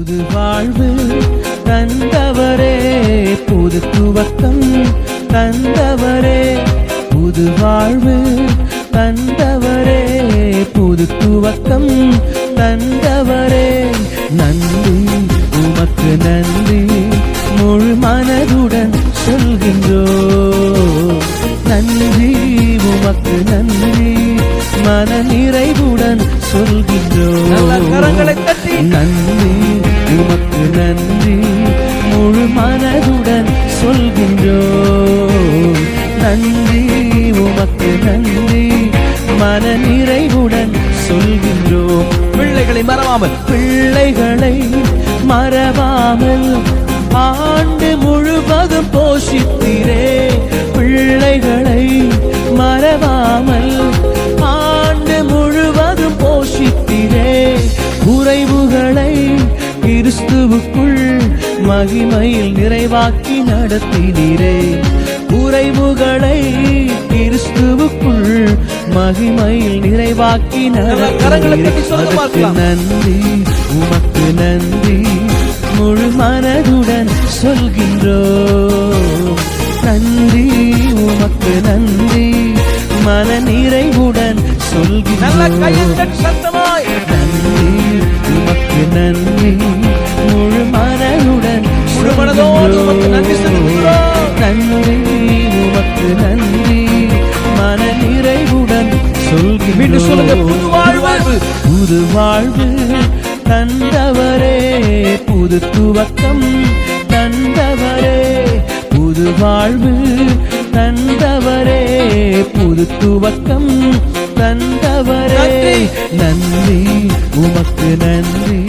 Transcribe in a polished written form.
புது வாழ்வு தந்தவரே, புது துவக்கம் தந்தவரே, புது வாழ்வு தந்தவரே, புது துவக்கம் தந்தவரே. நன்றி உமக்கு நன்றி, முழு மனதுடன் சொல்கின்றோ. நன்றி உமக்கு நன்றி, மன நிறைவுடன் சொல்கின்றோ. கரங்களை தட்டி நன்றி உமக்கு நன்றி, முழு மனதுடன் சொல்கின்றோ. நன்றி உமக்கு நன்றி, மன நிறைவுடன் சொல்கின்றோம். பிள்ளைகளை மறவாமல், பிள்ளைகளை மறவாமல் ஆண்டு முழுவதும் போஷித்தீரே. பிள்ளைகளை மறவாமல் ஆண்டு முழுவதும் போஷித்தீரே. குறைவுகளை கிறிஸ்துவுக்குள் மகிமையில் நிறைவாக்கி நடத்தினீரே. குறைவுகளை கிறிஸ்துவுக்குள் மகிமையில் நிறைவாக்கி நடத்தினீரே. நன்றி உமக்கு நன்றி, முழு மனதுடன் சொல்கின்றோ. நன்றி உமக்கு நன்றி, மன நிறைவுடன் சொல்கின்றோம். நன்றி உமக்கு நன்றி, முழு மனதுடன் நன்றி செலுத்துகிறோம். நன்றி உமக்கு நன்றி, மன நிறைவுடன் சொல்கின்றோம். புது வாழ்வு, புது வாழ்வு தந்தவரே, புது துவக்கம் தந்தவரே, புது வாழ்வு தந்தவரே, புது துவக்கம் தந்தவரே. நன்றி உமக்கு நன்றி.